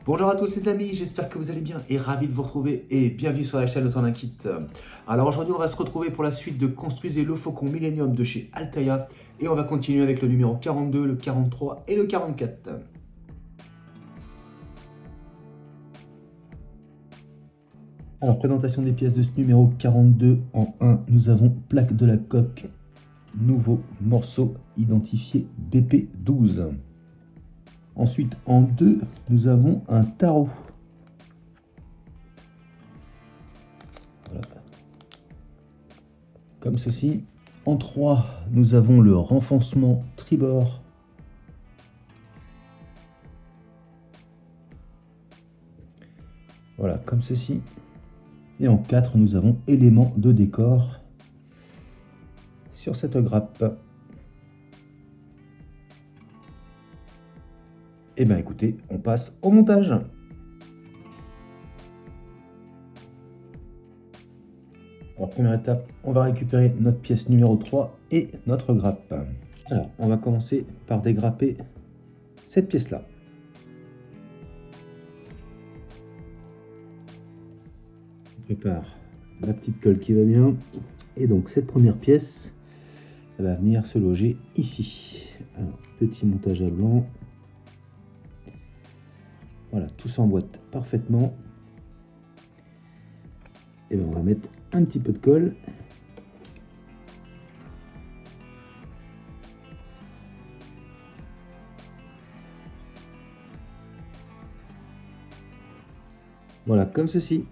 Bonjour à tous les amis, j'espère que vous allez bien et ravi de vous retrouver et bienvenue sur la chaîne Autant d'un Kit. Alors aujourd'hui on va se retrouver pour la suite de Construisez le Faucon Millennium de chez Altaïa et on va continuer avec le numéro 42, le 43 et le 44. Alors présentation des pièces de ce numéro 42, en 1 nous avons plaque de la coque, nouveau morceau identifié BP12. Ensuite en 2 nous avons un tarot. Voilà. Comme ceci. En 3, nous avons le renfoncement tribord. Voilà, comme ceci. Et en 4, nous avons éléments de décor sur cette grappe. Et bien écoutez, on passe au montage. Alors première étape, on va récupérer notre pièce numéro 3 et notre grappe. Alors on va commencer par dégrapper cette pièce-là. On prépare la petite colle qui va bien. Et donc cette première pièce, elle va venir se loger ici. Alors petit montage à blanc. Voilà, tout s'emboîte parfaitement. Et bien on va mettre un petit peu de colle. Voilà, comme ceci.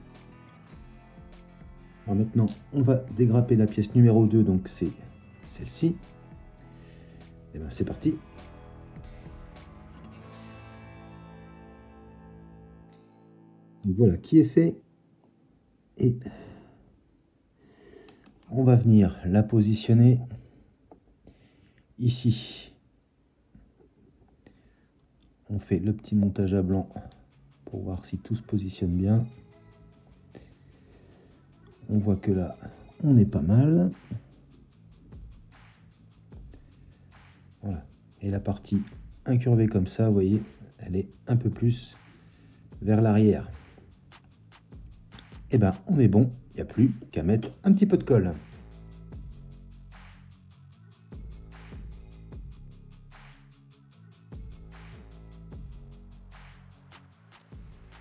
Alors maintenant, on va dégrapper la pièce numéro 2, donc c'est celle-ci. Et bien c'est parti. Donc voilà qui est fait. Et on va venir la positionner ici. On fait le petit montage à blanc pour voir si tout se positionne bien. On voit que là, on est pas mal. Voilà. Et la partie incurvée comme ça, vous voyez, elle est un peu plus vers l'arrière. Et ben on est bon, il n'y a plus qu'à mettre un petit peu de colle.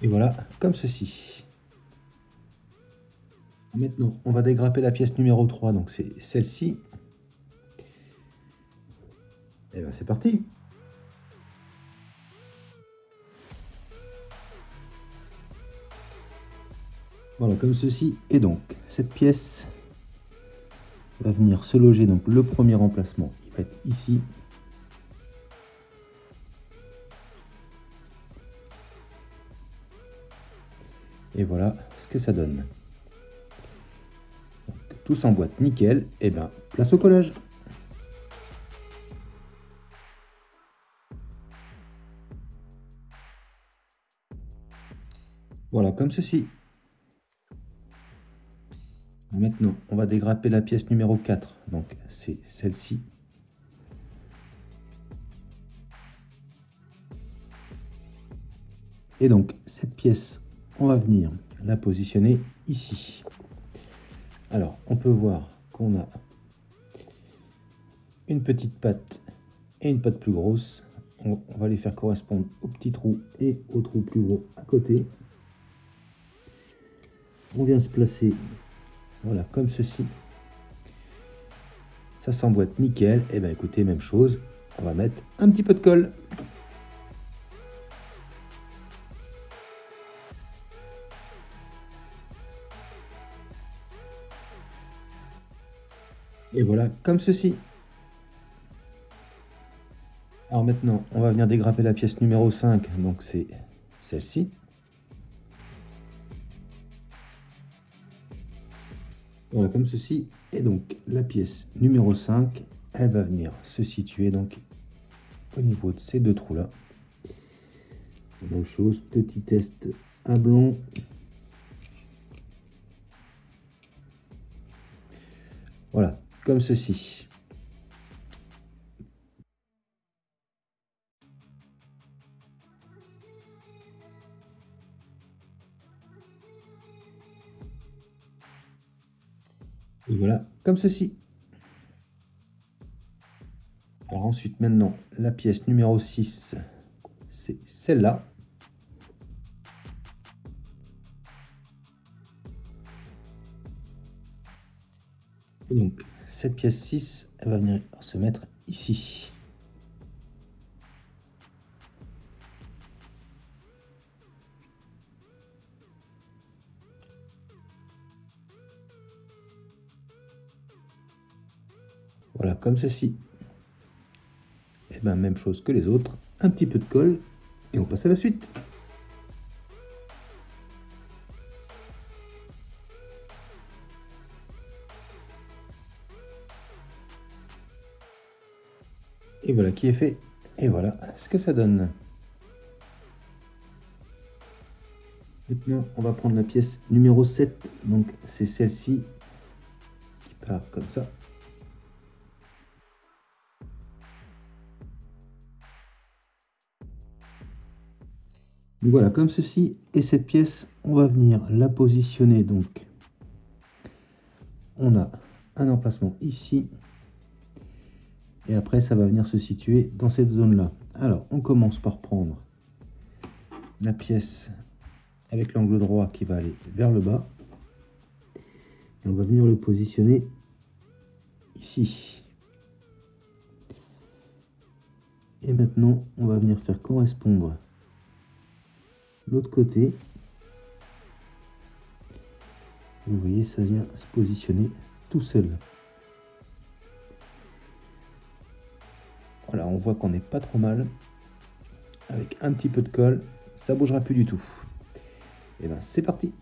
Et voilà, comme ceci. Maintenant, on va dégrapper la pièce numéro 3, donc c'est celle-ci. Et bien c'est parti. Voilà, comme ceci. Et donc, cette pièce va venir se loger. Donc, le premier emplacement, il va être ici. Et voilà ce que ça donne. Donc, tout s'emboîte nickel. Et bien, place au collage. Voilà, comme ceci. Maintenant, on va dégrapper la pièce numéro 4. Donc, c'est celle-ci. Et donc, cette pièce, on va venir la positionner ici. Alors, on peut voir qu'on a une petite patte et une patte plus grosse. On va les faire correspondre au petit trou et au trou plus gros à côté. On vient se placer, voilà, comme ceci. Ça s'emboîte nickel. Et bien écoutez, même chose, on va mettre un petit peu de colle. Et voilà, comme ceci. Alors maintenant, on va venir dégrapper la pièce numéro 5, donc c'est celle-ci. Voilà, comme ceci. Et donc, la pièce numéro 5, elle va venir se situer donc au niveau de ces deux trous-là. Même chose, petit test à blanc. Voilà, comme ceci. Et voilà, comme ceci. Alors ensuite, maintenant, la pièce numéro 6, c'est celle-là. Et donc, cette pièce 6, elle va venir se mettre ici. Voilà, comme ceci. Et bien, même chose que les autres. Un petit peu de colle. Et on passe à la suite. Et voilà qui est fait. Et voilà ce que ça donne. Maintenant, on va prendre la pièce numéro 7. Donc, c'est celle-ci qui part comme ça. Donc voilà, comme ceci. Et cette pièce, on va venir la positionner. Donc, on a un emplacement ici. Et après, ça va venir se situer dans cette zone-là. Alors, on commence par prendre la pièce avec l'angle droit qui va aller vers le bas. Et on va venir le positionner ici. Et maintenant, on va venir faire correspondre l'autre côté. Vous voyez, ça vient se positionner tout seul. Voilà, on voit qu'on n'est pas trop mal. Avec un petit peu de colle, ça bougera plus du tout. Et bien, c'est parti.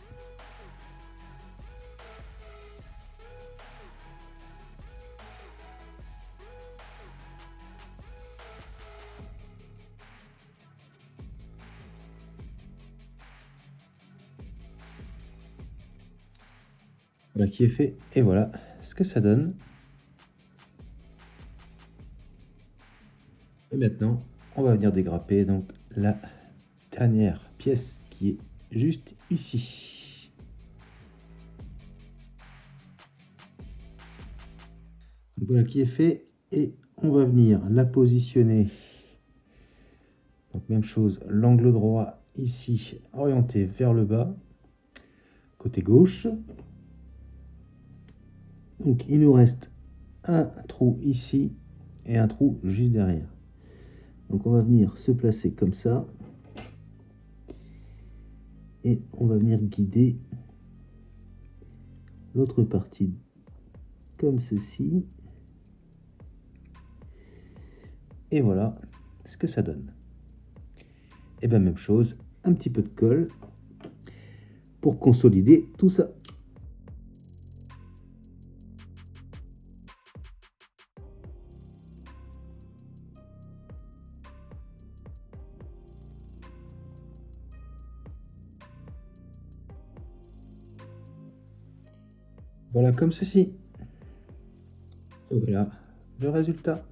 Voilà qui est fait. Et voilà ce que ça donne. Et maintenant, on va venir dégrapper donc la dernière pièce qui est juste ici. Donc voilà qui est fait. Et on va venir la positionner. Donc même chose, l'angle droit ici, orienté vers le bas, côté gauche. Donc il nous reste un trou ici et un trou juste derrière. Donc on va venir se placer comme ça. Et on va venir guider l'autre partie comme ceci. Et voilà ce que ça donne. Et bien même chose, un petit peu de colle pour consolider tout ça. Voilà comme ceci. Et voilà le résultat.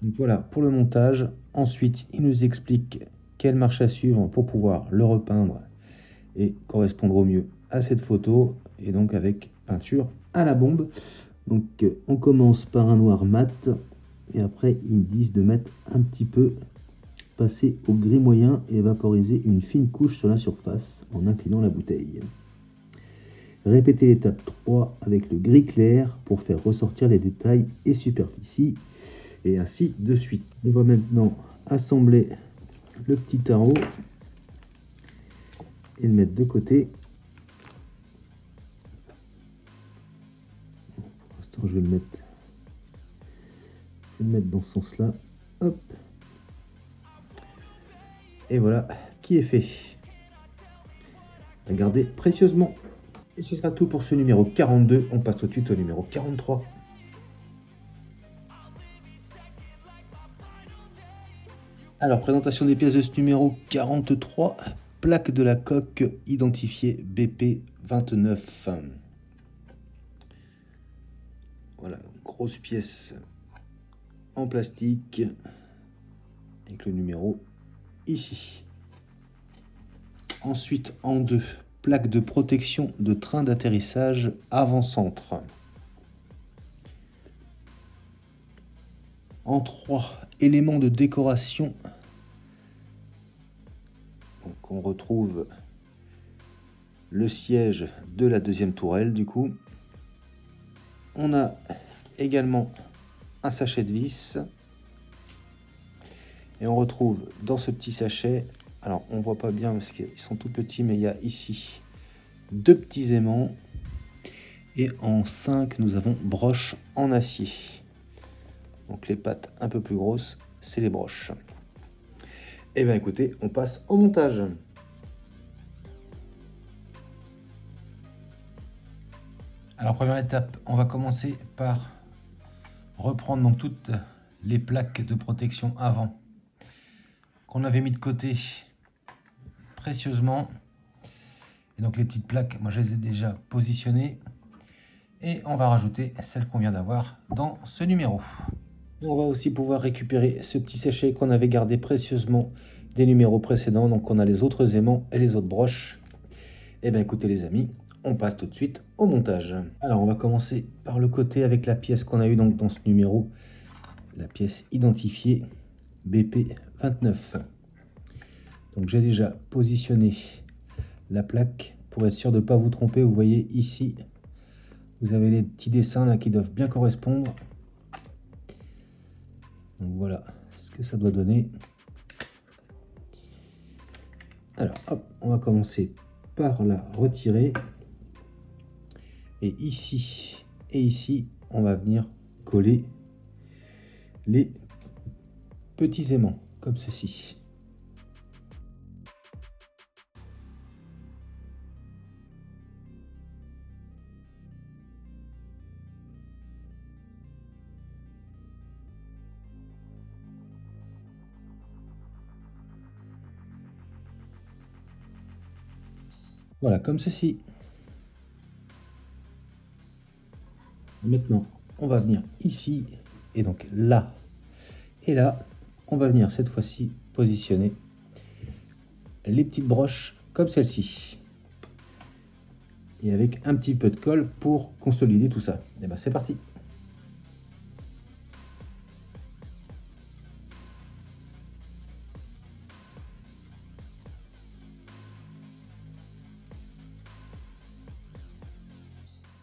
Donc voilà pour le montage. Ensuite, il nous explique quelle marche à suivre pour pouvoir le repeindre et correspondre au mieux à cette photo. Et donc avec peinture à la bombe. Donc on commence par un noir mat. Et après, ils me disent de mettre un petit peu, passer au gris moyen et vaporiser une fine couche sur la surface en inclinant la bouteille. Répétez l'étape 3 avec le gris clair pour faire ressortir les détails et superficies. Et ainsi de suite. On va maintenant assembler le petit tarot et le mettre de côté. Pour l'instant, je vais le mettre dans ce sens-là. Hop. Et voilà qui est fait. À garder précieusement. Et ce sera tout pour ce numéro 42. On passe tout de suite au numéro 43. Alors, présentation des pièces de ce numéro 43. Plaque de la coque identifiée BP29. Voilà, grosse pièce en plastique avec le numéro ici. Ensuite, en 2, plaque de protection de train d'atterrissage avant-centre. En 3, éléments de décoration. Donc on retrouve le siège de la deuxième tourelle du coup. On a également un sachet de vis. Et on retrouve dans ce petit sachet, alors on voit pas bien parce qu'ils sont tout petits, mais il y a ici 2 petits aimants. Et en 5, nous avons broche en acier. Donc les pattes un peu plus grosses, c'est les broches. Et bien écoutez, on passe au montage. Alors première étape, on va commencer par reprendre donc toutes les plaques de protection avant qu'on avait mis de côté précieusement. Et donc les petites plaques, moi je les ai déjà positionnées. Et on va rajouter celle qu'on vient d'avoir dans ce numéro. Et on va aussi pouvoir récupérer ce petit sachet qu'on avait gardé précieusement des numéros précédents. Donc on a les autres aimants et les autres broches. Et bien écoutez les amis, on passe tout de suite au montage. Alors on va commencer par le côté avec la pièce qu'on a eu donc dans ce numéro. La pièce identifiée BP29. Donc j'ai déjà positionné la plaque pour être sûr de ne pas vous tromper. Vous voyez ici, vous avez les petits dessins là qui doivent bien correspondre. Donc voilà ce que ça doit donner. Alors hop, on va commencer par la retirer. Et ici, on va venir coller les petits aimants comme ceci. Voilà, comme ceci. Maintenant, on va venir ici, et donc là, et là, on va venir cette fois-ci positionner les petites broches comme celle-ci. Et avec un petit peu de colle pour consolider tout ça. Et ben c'est parti.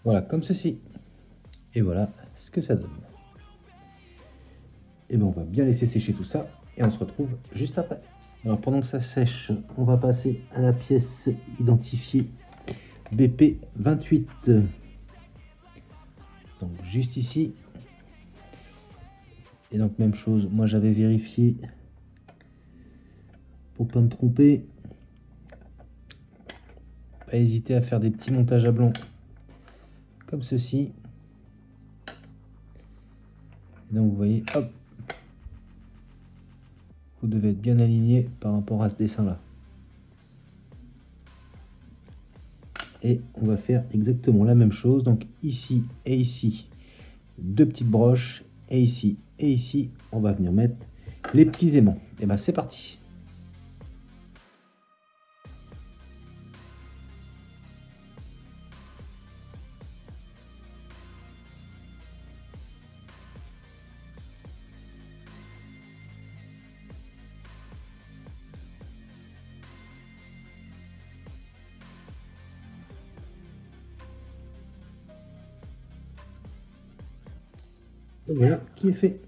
Voilà, comme ceci. Et voilà ce que ça donne. Et bien on va bien laisser sécher tout ça et on se retrouve juste après. Alors pendant que ça sèche, on va passer à la pièce identifiée BP28. Donc juste ici. Et donc même chose, moi j'avais vérifié pour pas me tromper. Pas hésiter à faire des petits montages à blanc comme ceci. Et donc vous voyez, hop, vous devez être bien aligné par rapport à ce dessin là. Et on va faire exactement la même chose. Donc ici et ici, 2 petites broches. Et ici, on va venir mettre les petits aimants. Et ben c'est parti. Et voilà qui est fait.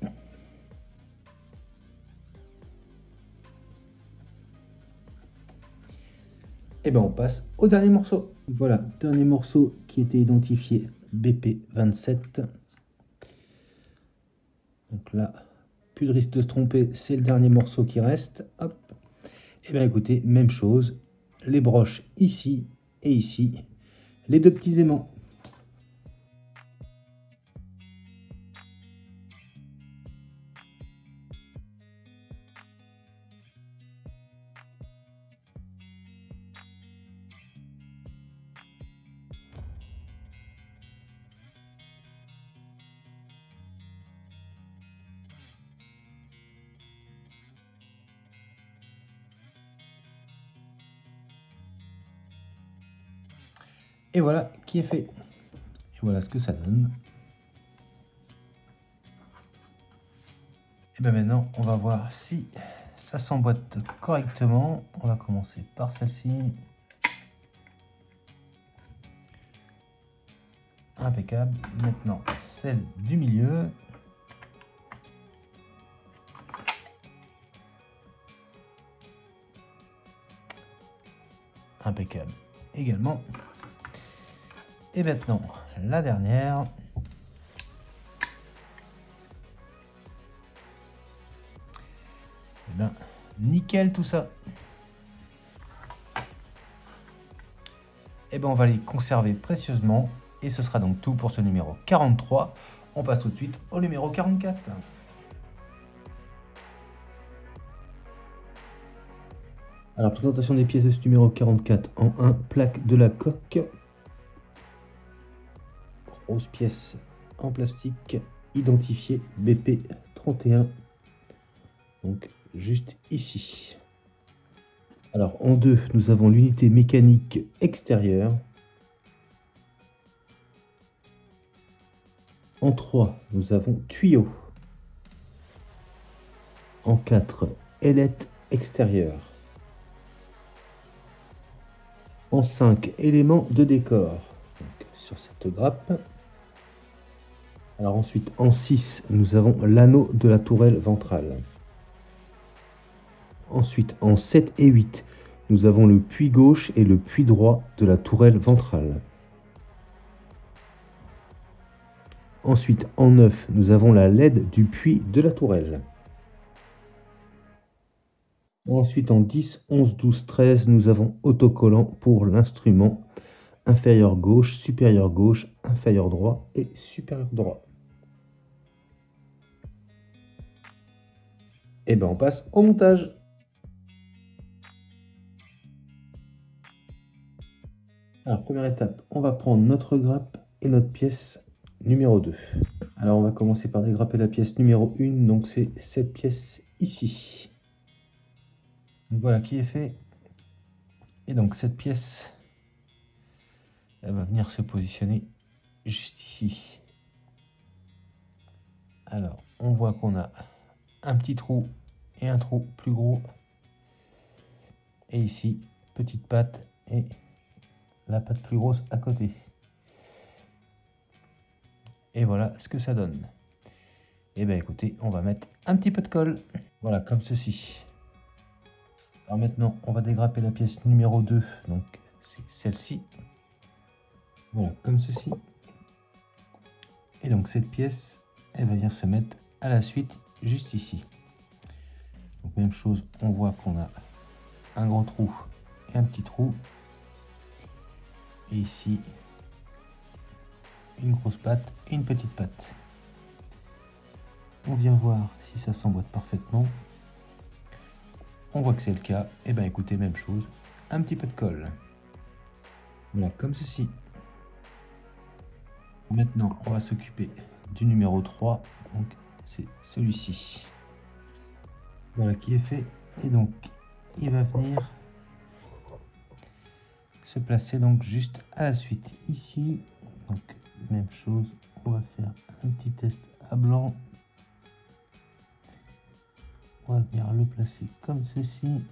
Et ben on passe au dernier morceau. Voilà, dernier morceau qui était identifié BP27. Donc là, plus de risque de se tromper, c'est le dernier morceau qui reste. Hop. Et bien écoutez, même chose, les broches ici et ici, les 2 petits aimants. Et voilà qui est fait. Et voilà ce que ça donne. Et bien maintenant, on va voir si ça s'emboîte correctement. On va commencer par celle-ci. Impeccable. Maintenant, celle du milieu. Impeccable également. Et maintenant, la dernière. Et bien, nickel tout ça. Et bien, on va les conserver précieusement. Et ce sera donc tout pour ce numéro 43. On passe tout de suite au numéro 44. Alors, présentation des pièces de ce numéro 44 en 1, plaque de la coque. Grosse pièce en plastique, identifiée BP31. Donc, juste ici. Alors, en 2, nous avons l'unité mécanique extérieure. En 3, nous avons tuyau. En 4, ailette extérieure. En 5, éléments de décor, donc, sur cette grappe. Alors ensuite, en 6, nous avons l'anneau de la tourelle ventrale. Ensuite, en 7 et 8, nous avons le puits gauche et le puits droit de la tourelle ventrale. Ensuite, en 9, nous avons la LED du puits de la tourelle. Ensuite, en 10, 11, 12, 13, nous avons autocollant pour l'instrument inférieur gauche, supérieur gauche, inférieur droit et supérieur droit. Et bien on passe au montage. Alors première étape, on va prendre notre grappe et notre pièce numéro 2. Alors on va commencer par dégrapper la pièce numéro 1, donc c'est cette pièce ici. Donc voilà qui est fait. Et donc cette pièce, elle va venir se positionner juste ici. Alors on voit qu'on a un petit trou et un trou plus gros. Et ici, petite patte et la patte plus grosse à côté. Et voilà ce que ça donne. Et bien écoutez, on va mettre un petit peu de colle. Voilà, comme ceci. Alors maintenant, on va dégrapper la pièce numéro 2. Donc c'est celle-ci. Voilà, comme ceci. Et donc cette pièce, elle va venir se mettre à la suite, juste ici. Donc même chose, on voit qu'on a un gros trou et un petit trou. Et ici, une grosse patte et une petite patte. On vient voir si ça s'emboîte parfaitement. On voit que c'est le cas. Et bien écoutez, même chose, un petit peu de colle. Voilà, comme ceci. Maintenant, on va s'occuper du numéro 3. Donc c'est celui-ci. Voilà qui est fait. Et donc, il va venir se placer donc juste à la suite ici. Donc même chose, on va faire un petit test à blanc. On va venir le placer comme ceci.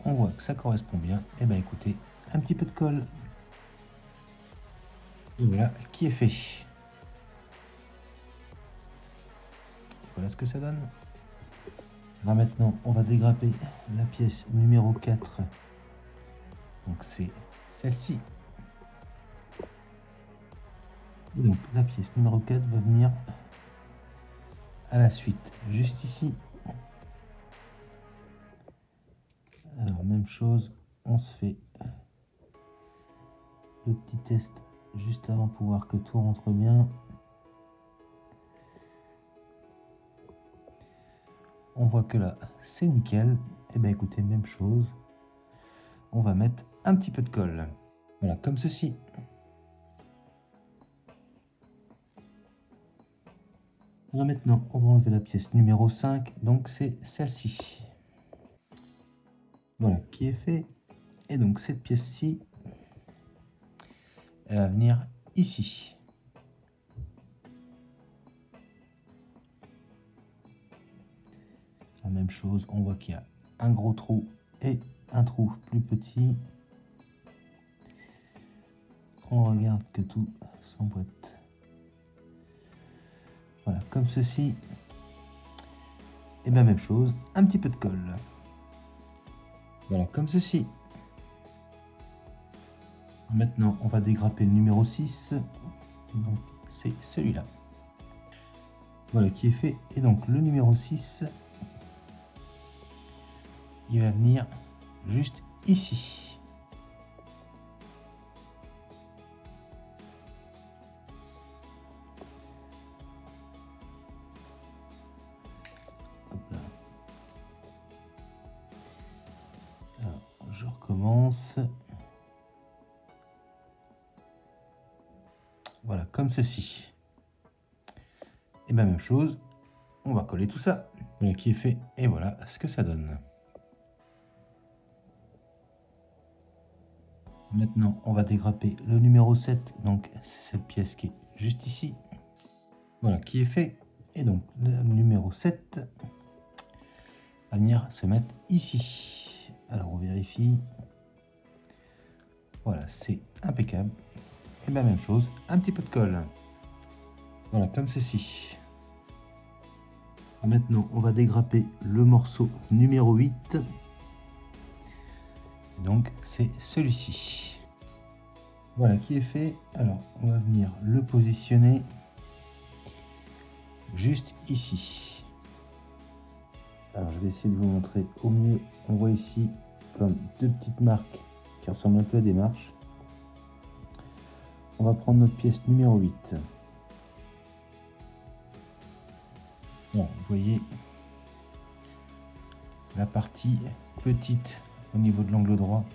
On voit que ça correspond bien. Et bien écoutez, un petit peu de colle. Et voilà qui est fait. Voilà ce que ça donne. Alors maintenant, on va dégrapper la pièce numéro 4. Donc c'est celle-ci. Et donc la pièce numéro 4 va venir à la suite, juste ici. Alors même chose, on se fait le petit test juste avant pour voir que tout rentre bien. On voit que là c'est nickel. Et bien écoutez, même chose, on va mettre un petit peu de colle. Voilà, comme ceci. Alors maintenant, on va enlever la pièce numéro 5, donc c'est celle-ci. Voilà qui est fait. Et donc cette pièce-ci, elle va venir ici. La même chose, on voit qu'il y a un gros trou et un trou plus petit. On regarde que tout s'emboîte. Voilà, comme ceci. Et bien même chose, un petit peu de colle. Voilà, comme ceci. Maintenant, on va dégrapper le numéro 6. Donc, c'est celui-là. Voilà qui est fait. Et donc, le numéro 6, il va venir juste ici. Hop là. Alors, je recommence. Voilà, comme ceci. Et bien même chose, on va coller tout ça. Voilà qui est fait. Et voilà ce que ça donne. Maintenant, on va dégrapper le numéro 7. Donc, c'est cette pièce qui est juste ici. Voilà qui est fait. Et donc, le numéro 7 va venir se mettre ici. Alors, on vérifie. Voilà, c'est impeccable. Et bien même chose, un petit peu de colle. Voilà, comme ceci. Maintenant, on va dégrapper le morceau numéro 8. Donc, c'est celui-ci. Voilà qui est fait. Alors, on va venir le positionner juste ici. Alors, je vais essayer de vous montrer au mieux. On voit ici comme deux petites marques qui ressemblent un peu à des marches. On va prendre notre pièce numéro 8. Bon, vous voyez la partie petite au niveau de l'angle droit,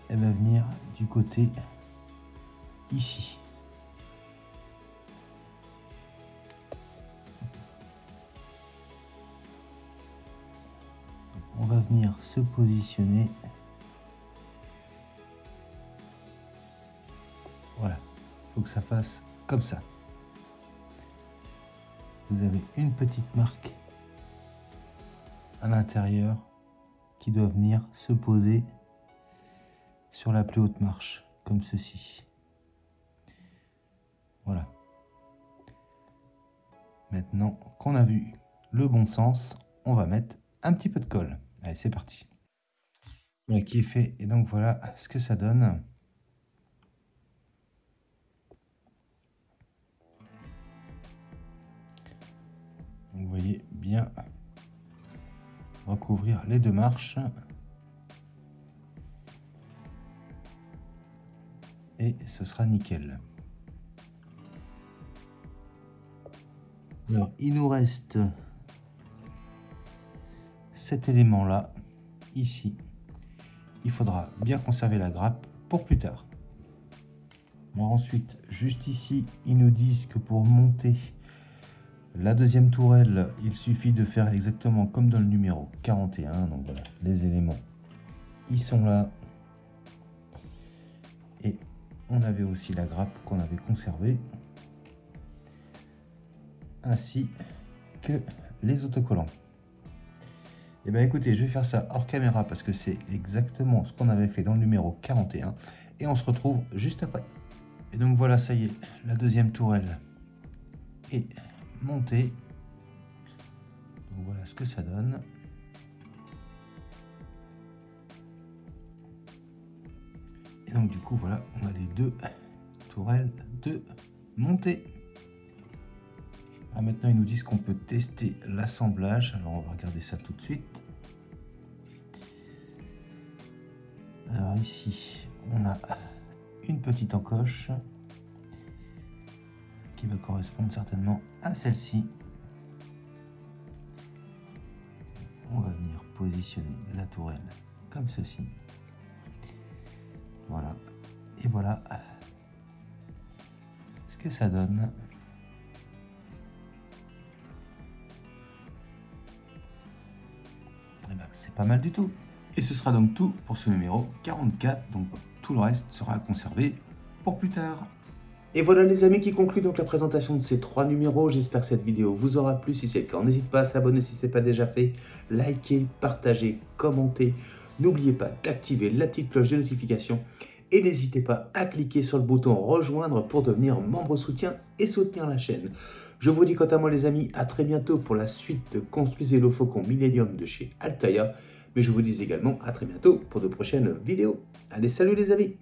elle va venir du côté ici. On va venir se positionner. Voilà, il faut que ça fasse comme ça. Vous avez une petite marque à l'intérieur qui doit venir se poser sur la plus haute marche, comme ceci. Voilà. Maintenant qu'on a vu le bon sens, on va mettre un petit peu de colle. Allez, c'est parti. Voilà qui est fait. Et donc voilà ce que ça donne. Donc, vous voyez bien recouvrir les deux marches. Et ce sera nickel. Alors, il nous reste cet élément-là, ici. Il faudra bien conserver la grappe pour plus tard. Alors ensuite, juste ici, ils nous disent que pour monter la deuxième tourelle, il suffit de faire exactement comme dans le numéro 41. Donc voilà, les éléments, ils sont là. Et on avait aussi la grappe qu'on avait conservée, ainsi que les autocollants. Et bien écoutez, je vais faire ça hors caméra parce que c'est exactement ce qu'on avait fait dans le numéro 41. Et on se retrouve juste après. Et donc voilà, ça y est, la deuxième tourelle est montée. Donc voilà ce que ça donne. Et donc du coup, voilà, on a les deux tourelles de montée. Alors maintenant, ils nous disent qu'on peut tester l'assemblage. Alors on va regarder ça tout de suite. Alors ici, on a une petite encoche qui va correspondre certainement à celle-ci. On va venir positionner la tourelle comme ceci. Voilà. Et voilà ce que ça donne. c'est pas mal du tout. Et ce sera donc tout pour ce numéro 44, donc tout le reste sera conservé pour plus tard. Et voilà les amis qui conclut donc la présentation de ces 3 numéros. J'espère que cette vidéo vous aura plu. Si c'est le cas, n'hésitez pas à s'abonner si ce n'est pas déjà fait. Likez, partagez, commentez. N'oubliez pas d'activer la petite cloche de notification. Et n'hésitez pas à cliquer sur le bouton rejoindre pour devenir membre soutien et soutenir la chaîne. Je vous dis quant à moi les amis, à très bientôt pour la suite de Construisez le Faucon Millennium de chez Altaïa. Mais je vous dis également à très bientôt pour de prochaines vidéos. Allez, salut les amis!